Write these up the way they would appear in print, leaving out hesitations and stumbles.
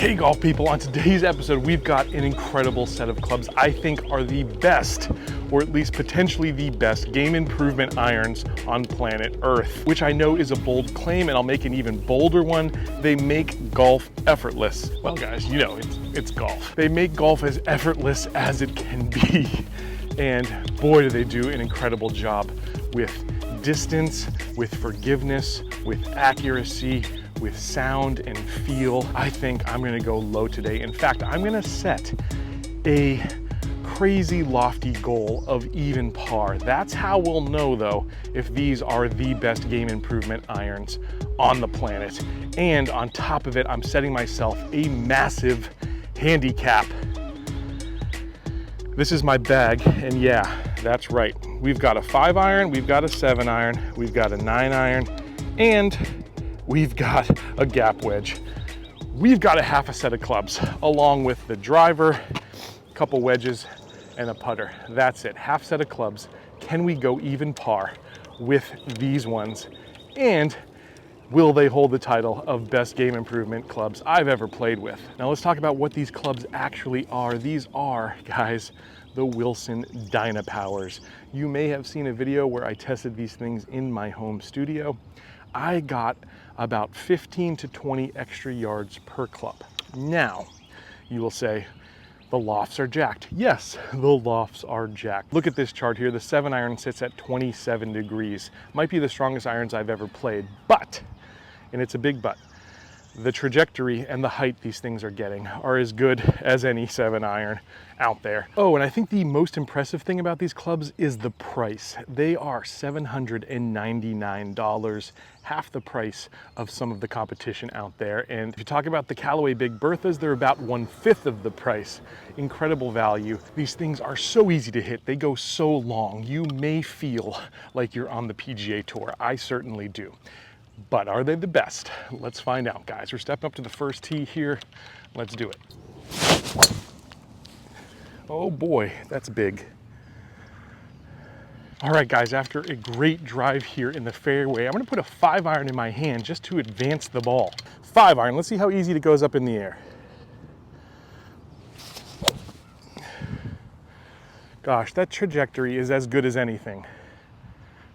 Hey golf people, on today's episode we've got an incredible set of clubs I think are the best, or at least potentially the best, game improvement irons on planet Earth, which I know is a bold claim, and I'll make an even bolder one. They make golf effortless. Well guys, you know, it's golf. They make golf as effortless as it can be. And boy, do they do an incredible job with distance, with forgiveness, with accuracy, with sound and feel. I think I'm gonna go low today. In fact, I'm gonna set a crazy lofty goal of even par. That's how we'll know though if these are the best game improvement irons on the planet. And on top of it, I'm setting myself a massive handicap. This is my bag, and yeah, that's right. We've got a 5-iron, we've got a 7-iron, we've got a 9-iron, and we've got a gap wedge. We've got a half a set of clubs, along with the driver, a couple wedges, and a putter. That's it, half set of clubs. Can we go even par with these ones? And will they hold the title of best game improvement clubs I've ever played with? Now let's talk about what these clubs actually are. These are, guys, the Wilson Dynapowers. You may have seen a video where I tested these things in my home studio. I got about 15 to 20 extra yards per club. Now, you will say, the lofts are jacked. Yes, the lofts are jacked. Look at this chart here. The 7-iron sits at 27 degrees. Might be the strongest irons I've ever played, but, and it's a big but, the trajectory and the height these things are getting are as good as any 7-iron out there. Oh, and I think the most impressive thing about these clubs is the price. They are $799, half the price of some of the competition out there. And if you talk about the Callaway Big Berthas, they're about 1/5 of the price. Incredible value. These things are so easy to hit. They go so long. You may feel like you're on the PGA Tour. I certainly do. But are they the best? Let's find out, guys. We're stepping up to the first tee here. Let's do it. Oh boy, that's big. All right, guys, after a great drive here in the fairway, I'm gonna put a 5-iron in my hand just to advance the ball. 5-iron, let's see how easy it goes up in the air. Gosh, that trajectory is as good as anything.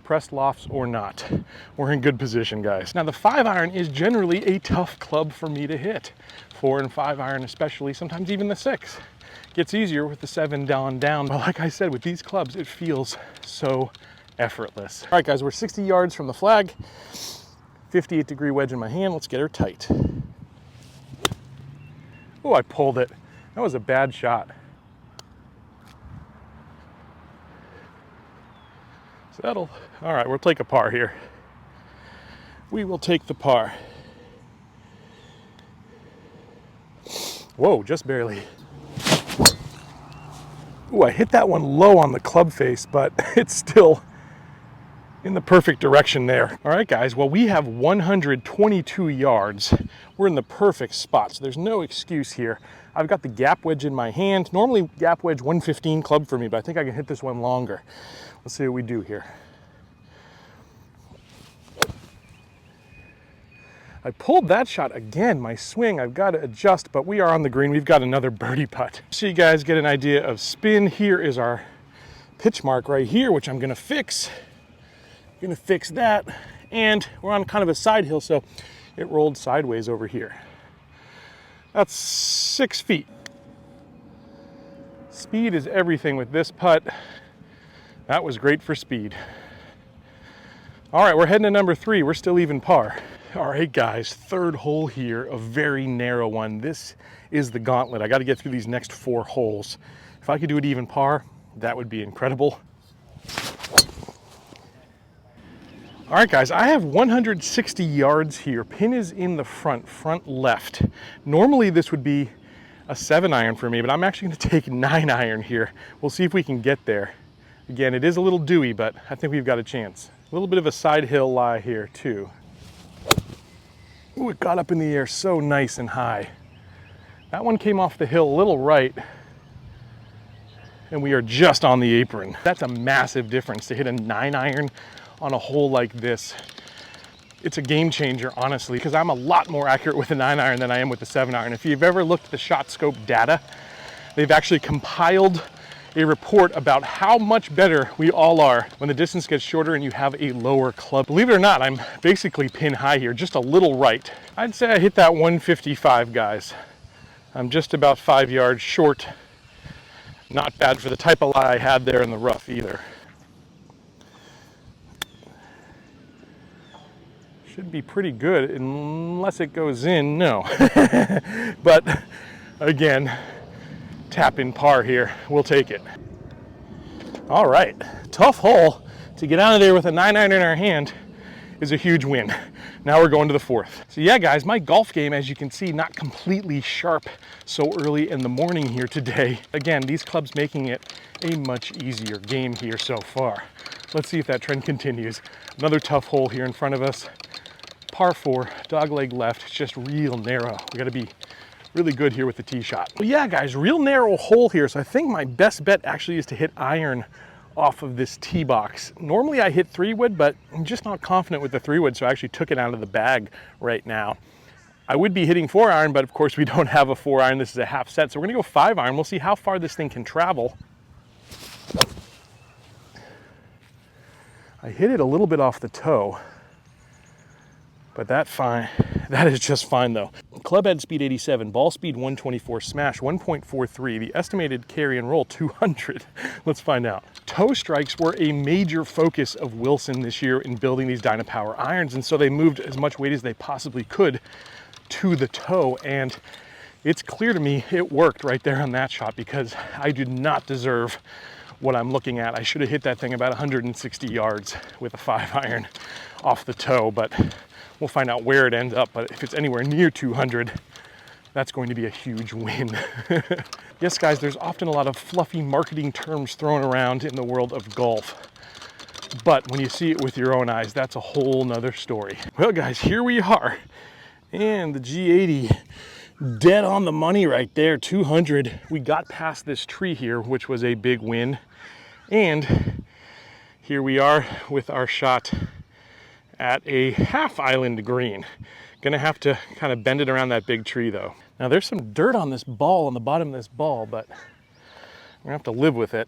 Pressed lofts or not, we're in good position, guys. Now the 5-iron is generally a tough club for me to hit. 4 and 5-iron especially, sometimes even the 6. Gets easier with the 7 down, but like I said, with these clubs, it feels so effortless. All right, guys, we're 60 yards from the flag. 58-degree wedge in my hand. Let's get her tight. Oh, I pulled it. That was a bad shot. Settle. All right, we'll take a par here. We will take the par. Whoa, just barely. Ooh, I hit that one low on the club face, but it's still in the perfect direction there. All right, guys, well, we have 122 yards. We're in the perfect spot, so there's no excuse here. I've got the gap wedge in my hand. Normally, gap wedge 115 club for me, but I think I can hit this one longer. Let's see what we do here. I pulled that shot again. My swing, I've got to adjust, but we are on the green. We've got another birdie putt. So you guys get an idea of spin. Here is our pitch mark right here, which I'm gonna fix. Gonna fix that. And we're on kind of a side hill, so it rolled sideways over here. That's 6 feet. Speed is everything with this putt. That was great for speed. All right, we're heading to number 3. We're still even par. All right, guys, third hole here, a very narrow one. This is the gauntlet. I got to get through these next 4 holes. If I could do it even par, that would be incredible. All right, guys, I have 160 yards here. Pin is in the front left. Normally this would be a 7-iron for me, but I'm actually going to take 9-iron here. We'll see if we can get there. Again, it is a little dewy, but I think we've got a chance. A little bit of a side hill lie here too. Ooh, it got up in the air so nice and high. That one came off the hill a little right, and we are just on the apron. That's a massive difference to hit a 9-iron on a hole like this. it's a game changer, honestly, because I'm a lot more accurate with a 9-iron than I am with the 7-iron. If you've ever looked at the shot scope data, they've actually compiled a report about how much better we all are when the distance gets shorter and you have a lower club. Believe it or not, I'm basically pin high here, just a little right. I'd say I hit that 155, guys. I'm just about 5 yards short. Not bad for the type of lie I had there in the rough either. Should be pretty good unless it goes in, no. But again, tap in par here, we'll take it. All right, tough hole. To get out of there with a 9-iron in our hand is a huge win. Now we're going to the 4th. So yeah, guys, my golf game, as you can see, not completely sharp so early in the morning here today. Again, these clubs making it a much easier game here so far. Let's see if that trend continues. Another tough hole here in front of us. Par 4, dogleg left, it's just real narrow. We gotta be really good here with the tee shot. Well, yeah, guys, real narrow hole here. So I think my best bet actually is to hit iron off of this tee box. Normally I hit 3-wood, but I'm just not confident with the 3-wood, so I actually took it out of the bag right now. I would be hitting 4-iron, but of course we don't have a 4-iron. This is a half set, so we're gonna go 5-iron. We'll see how far this thing can travel. I hit it a little bit off the toe, but that is just fine though. Club head speed 87, ball speed 124, smash 1.43, the estimated carry and roll 200. Let's find out. Toe strikes were a major focus of Wilson this year in building these Dynapower irons, and so they moved as much weight as they possibly could to the toe, and it's clear to me it worked right there on that shot, because I do not deserve what I'm looking at. I should have hit that thing about 160 yards with a 5-iron off the toe, but we'll find out where it ends up. But if it's anywhere near 200, that's going to be a huge win. Yes, guys, there's often a lot of fluffy marketing terms thrown around in the world of golf, but when you see it with your own eyes, that's a whole nother story. Well, guys, here we are, and the G80 dead on the money right there, 200. We got past this tree here, which was a big win, and here we are with our shot at a half island green. Gonna have to kind of bend it around that big tree though. Now there's some dirt on this ball, on the bottom of this ball, but we're gonna have to live with it.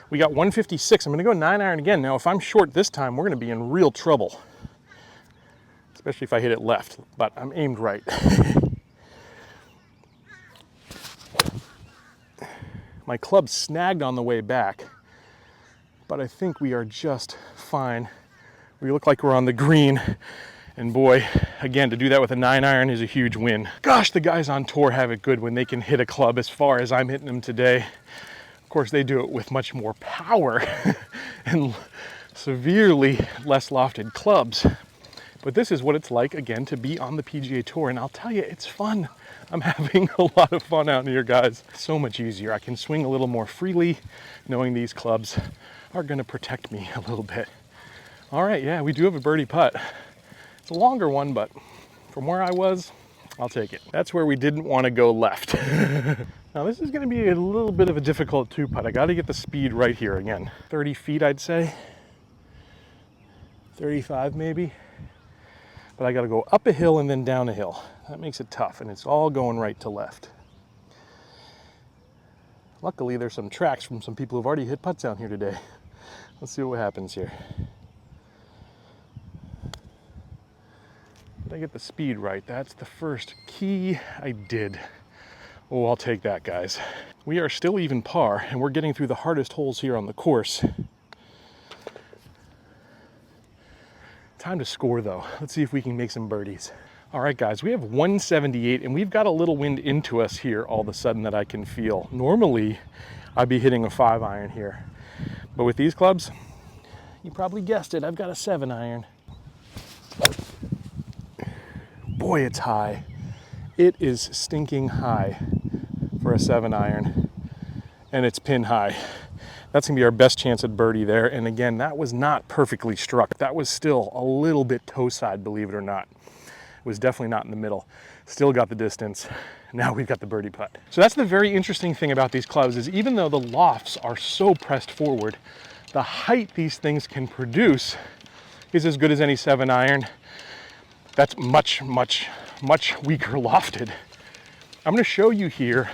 We got 156, I'm gonna go 9-iron again. Now if I'm short this time, we're gonna be in real trouble, especially if I hit it left, but I'm aimed right. My club snagged on the way back, but I think we are just fine. We look like we're on the green, and boy, again, to do that with a 9-iron is a huge win. Gosh, the guys on tour have it good when they can hit a club as far as I'm hitting them today. Of course, they do it with much more power and severely less lofted clubs. But this is what it's like, again, to be on the PGA Tour, and I'll tell you, it's fun. I'm having a lot of fun out here, guys. So much easier. I can swing a little more freely, knowing these clubs are gonna protect me a little bit. All right, yeah, we do have a birdie putt. It's a longer one, but from where I was, I'll take it. That's where we didn't want to go left. Now this is gonna be a little bit of a difficult 2-putt. I gotta get the speed right here again. 30 feet, I'd say. 35 maybe. But I gotta go up a hill and then down a hill. That makes it tough, and it's all going right to left. Luckily, there's some tracks from some people who've already hit putts down here today. Let's see what happens here. Did I get the speed right? That's the first key. I did. Oh, I'll take that, guys. We are still even par, and we're getting through the hardest holes here on the course. Time to score, though. Let's see if we can make some birdies. All right, guys, we have 178, and we've got a little wind into us here all of a sudden that I can feel. Normally, I'd be hitting a 5-iron here, but with these clubs, you probably guessed it, I've got a 7-iron. Boy, it's high. It is stinking high for a 7-iron, and it's pin high. That's gonna be our best chance at birdie there. And again, that was not perfectly struck. That was still a little bit toe side, believe it or not. It was definitely not in the middle. Still got the distance. Now we've got the birdie putt. So that's the very interesting thing about these clubs, is even though the lofts are so pressed forward, the height these things can produce is as good as any 7-iron. that's much, much, much weaker lofted. I'm gonna show you here,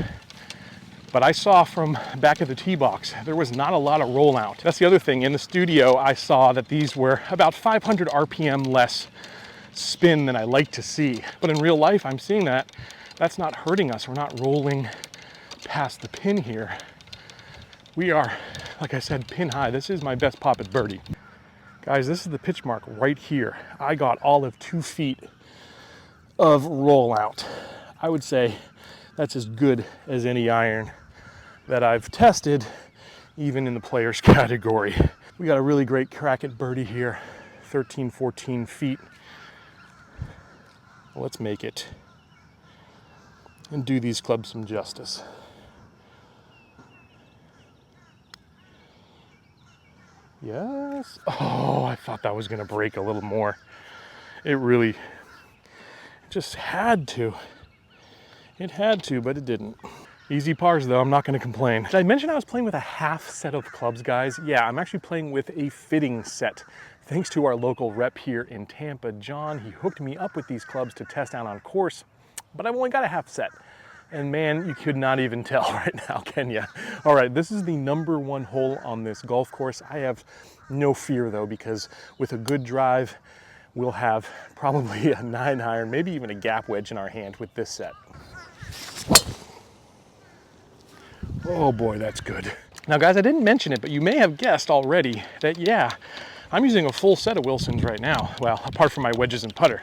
but I saw from back at the tee box, there was not a lot of rollout. That's the other thing. In the studio, I saw that these were about 500 RPM less spin than I like to see. But in real life, I'm seeing that that's not hurting us. We're not rolling past the pin here. We are, like I said, pin high. This is my best pop at birdie. Guys, this is the pitch mark right here. I got all of 2 feet of rollout. I would say that's as good as any iron that I've tested, even in the players category. We got a really great crack at birdie here, 13, 14 feet. Let's make it and do these clubs some justice. Yes. Oh, I thought that was gonna break a little more. It really just had to. It had to, but it didn't. Easy pars though, I'm not gonna complain. Did I mention I was playing with a half set of clubs, guys? Yeah, I'm actually playing with a fitting set. Thanks to our local rep here in Tampa, John, he hooked me up with these clubs to test out on course, but I've only got a half set. And man, you could not even tell right now, can you? All right, this is the #1 hole on this golf course. I have no fear though, because with a good drive, we'll have probably a 9-iron, maybe even a gap wedge in our hand with this set. Oh boy, that's good. Now guys, I didn't mention it, but you may have guessed already that yeah, I'm using a full set of Wilsons right now. Well, apart from my wedges and putter.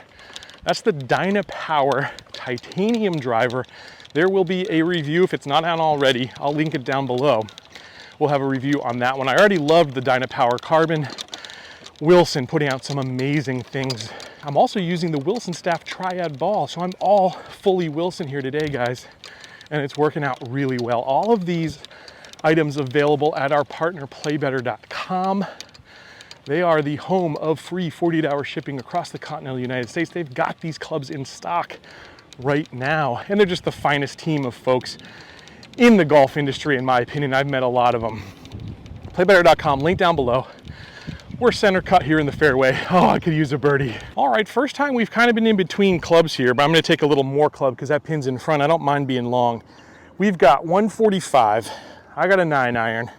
That's the Dynapower titanium driver. There will be a review, if it's not out already, I'll link it down below. We'll have a review on that one. I already loved the Dynapower carbon. Wilson putting out some amazing things. I'm also using the Wilson Staff Triad ball, so I'm all fully Wilson here today, guys, and it's working out really well. All of these items available at our partner playbetter.com. They are the home of free 48-hour shipping across the continental United States. They've got these clubs in stock right now, and they're just the finest team of folks in the golf industry, in my opinion. I've met a lot of them. Playbetter.com, link down below. We're center cut here in the fairway. Oh, I could use a birdie. All right, first time we've kind of been in between clubs here, but I'm gonna take a little more club because that pin's in front. I don't mind being long. We've got 145. I got a 9-iron.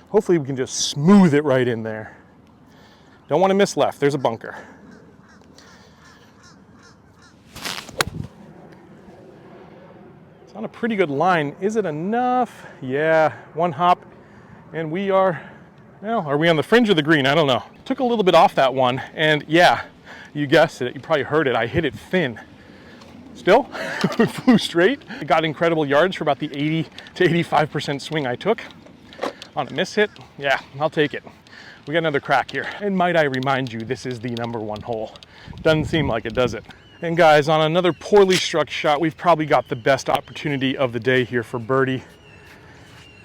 Hopefully we can just smooth it right in there. Don't want to miss left. There's a bunker. It's on a pretty good line. Is it enough? Yeah, one hop, and we are, well, are we on the fringe of the green? I don't know. Took a little bit off that one, and yeah, you guessed it. You probably heard it. I hit it thin. Still, it flew straight. It got incredible yards for about the 80 to 85% swing I took. On a miss hit, yeah, I'll take it. We got another crack here. And might I remind you, this is the #1 hole. Doesn't seem like it, does it? And guys, on another poorly struck shot, we've probably got the best opportunity of the day here for birdie.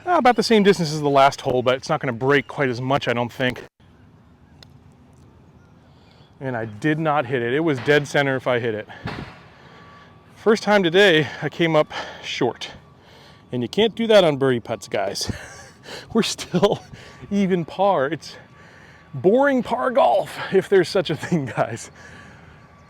About the same distance as the last hole, but it's not gonna break quite as much, I don't think. And I did not hit it. It was dead center if I hit it. First time today, I came up short. And you can't do that on birdie putts, guys. We're still even par. It's boring par golf, if there's such a thing, guys.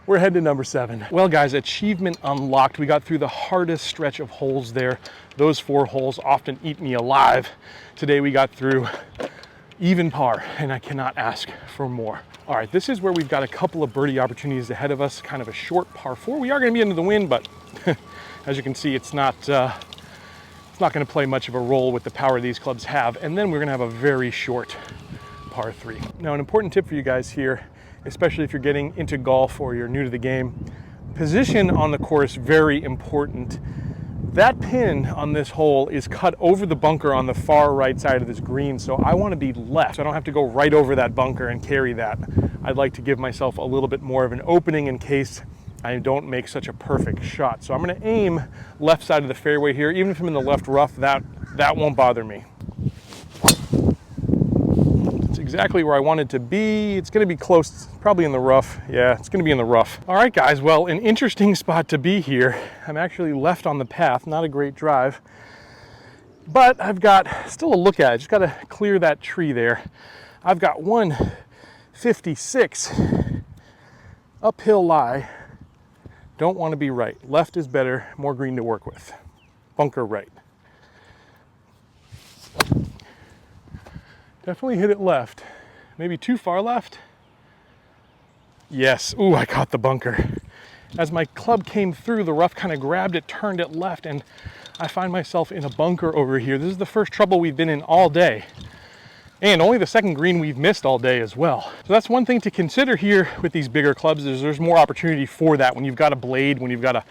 We're heading to #7. Well, guys, achievement unlocked. We got through the hardest stretch of holes there. Those 4 holes often eat me alive. Today we got through even par, and I cannot ask for more. All right, this is where we've got a couple of birdie opportunities ahead of us, kind of a short par 4. We are gonna be into the wind, but as you can see, it's not gonna play much of a role with the power these clubs have. And then we're gonna have a very short par 3. Now, an important tip for you guys here, especially if you're getting into golf or you're new to the game, position on the course, very important. That pin on this hole is cut over the bunker on the far right side of this green, so I want to be left. So I don't have to go right over that bunker and carry that. I'd like to give myself a little bit more of an opening in case I don't make such a perfect shot. So I'm going to aim left side of the fairway here. Even if I'm in the left rough, that won't bother me. It's exactly where I want it to be. It's going to be close, probably in the rough. Yeah, it's going to be in the rough. All right, guys. Well, an interesting spot to be here. I'm actually left on the path. Not a great drive, but I've got still a look at it. Just got to clear that tree there. I've got 156 uphill lie Don't want to be right. Left is better, more green to work with. Bunker right. Definitely hit it left. Maybe too far left. Yes, ooh, I caught the bunker. As my club came through, the rough kind of grabbed it, turned it left, and I find myself in a bunker over here. This is the first trouble we've been in all day. And only the second green we've missed all day as well. So that's one thing to consider here with these bigger clubs, is there's more opportunity for that. When you've got a blade, when you've got a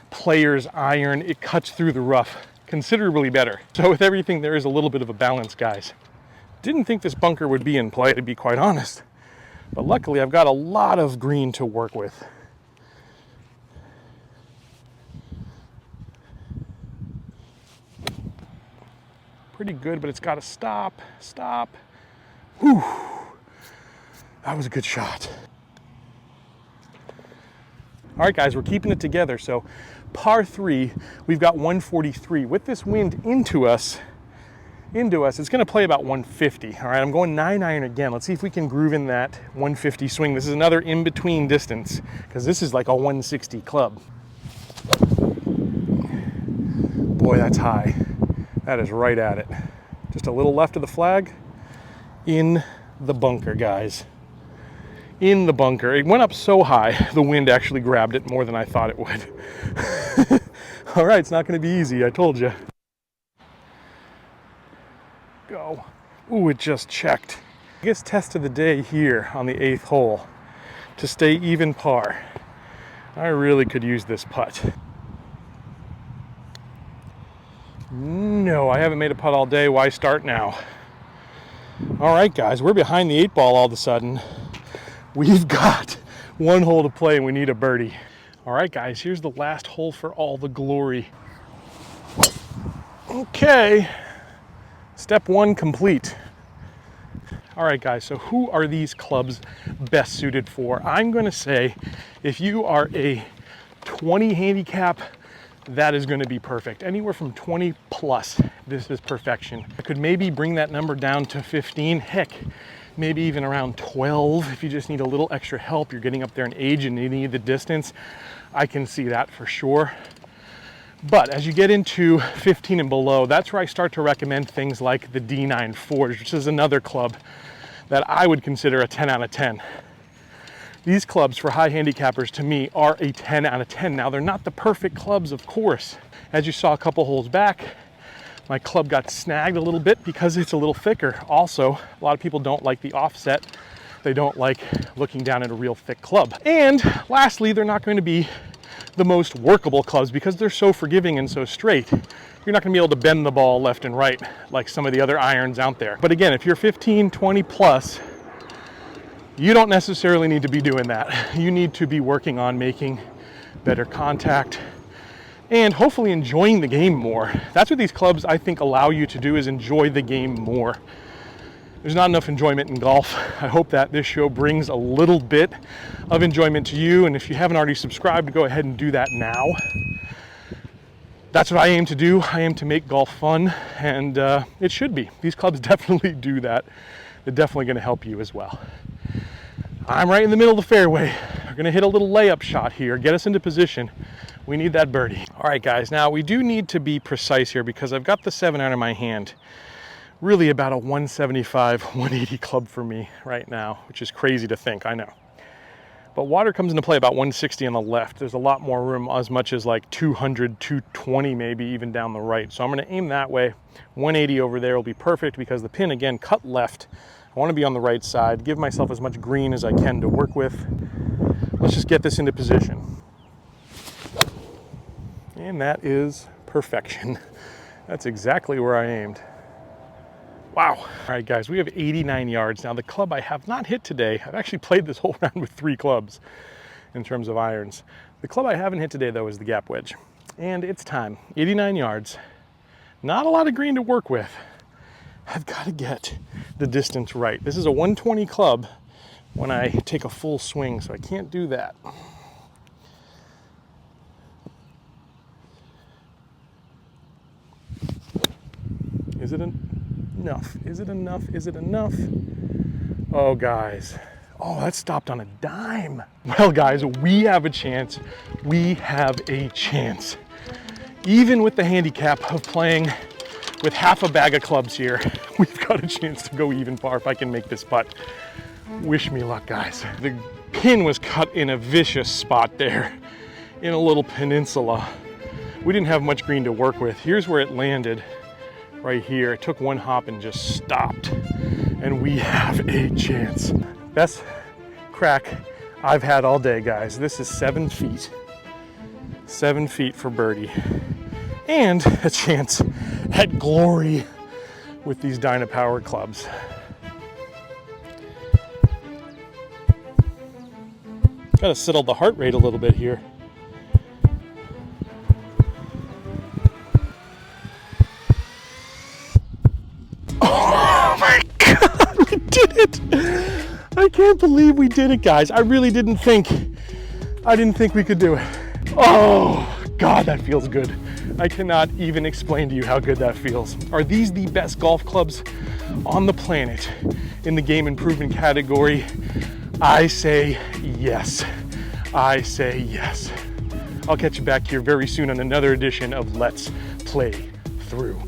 player's iron, it cuts through the rough considerably better. So with everything, there is a little bit of a balance, guys. Didn't think this bunker would be in play, to be quite honest. But luckily, I've got a lot of green to work with. Pretty good, but it's got to stop. Whew. That was a good shot. All right, guys, we're keeping it together. So par 3, we've got 143. With this wind into us, it's going to play about 150. All right, I'm going 9-iron again. Let's see if we can groove in that 150 swing. This is another in-between distance, because this is like a 160 club. Boy, that's high. That is right at it. Just a little left of the flag. In the bunker, guys. In the bunker. It went up so high, the wind actually grabbed it more than I thought it would. All right, it's not going to be easy, I told you. Go. Ooh, it just checked. Biggest test of the day here on the 8th hole to stay even par. I really could use this putt. No, I haven't made a putt all day. Why start now? All right, guys, we're behind the 8 ball all of a sudden. We've got 1 hole to play and we need a birdie. All right, guys, here's the last hole for all the glory. Okay, step 1 complete. All right, guys, so who are these clubs best suited for? I'm going to say if you are a 20 handicap, that is going to be perfect. Anywhere from 20 plus, this is perfection. I could maybe bring that number down to 15. Heck, maybe even around 12 if you just need a little extra help. You're getting up there in age and you need the distance. I can see that for sure. But as you get into 15 and below, that's where I start to recommend things like the D9 Forge, which is another club that I would consider a 10 out of 10. These clubs for high handicappers to me are a 10 out of 10. Now they're not the perfect clubs, of course. As you saw a couple holes back, my club got snagged a little bit because it's a little thicker. Also, a lot of people don't like the offset. They don't like looking down at a real thick club. And lastly, they're not going to be the most workable clubs because they're so forgiving and so straight. You're not going to be able to bend the ball left and right like some of the other irons out there. But again, if you're 15, 20 plus, you don't necessarily need to be doing that. You need to be working on making better contact and hopefully enjoying the game more. That's what these clubs, I think, allow you to do, is enjoy the game more. There's not enough enjoyment in golf. I hope that this show brings a little bit of enjoyment to you. And if you haven't already subscribed, go ahead and do that now. That's what I aim to do. I aim to make golf fun, and it should be. These clubs definitely do that. They're definitely going to help you as well. I'm right in the middle of the fairway. We're going to hit a little layup shot here, get us into position. We need that birdie. All right, guys, now we do need to be precise here because I've got the 7-iron in my hand. Really about a 175, 180 club for me right now, which is crazy to think, I know. But water comes into play about 160 on the left. There's a lot more room, as much as like 200, 220 maybe even down the right. So I'm going to aim that way. 180 over there will be perfect because the pin, again, cut left. I want to be on the right side, give myself as much green as I can to work with. Let's just get this into position. And that is perfection. That's exactly where I aimed. Wow. All right, guys, we have 89 yards. Now, the club I have not hit today, I've actually played this whole round with 3 clubs in terms of irons. The club I haven't hit today, though, is the gap wedge. And it's time. 89 yards. Not a lot of green to work with. I've got to get the distance right. This is a 120 club when I take a full swing, so I can't do that. Is it enough? Is it enough? Is it enough? Oh, guys. Oh, that stopped on a dime. Well, guys, we have a chance. We have a chance. Even with the handicap of playing with half a bag of clubs here, we've got a chance to go even par if I can make this putt. Wish me luck, guys. The pin was cut in a vicious spot there in a little peninsula. We didn't have much green to work with. Here's where it landed, right here. It took one hop and just stopped, and we have a chance. Best crack I've had all day, guys. This is 7 feet. 7 feet for birdie. And a chance at glory with these Dynapower clubs. Gotta settle the heart rate a little bit here. Oh my God, we did it! I can't believe we did it, guys. I really didn't think we could do it. Oh God, that feels good. I cannot even explain to you how good that feels. Are these the best golf clubs on the planet in the game improvement category? I say yes. I say yes. I'll catch you back here very soon on another edition of Let's Play Through.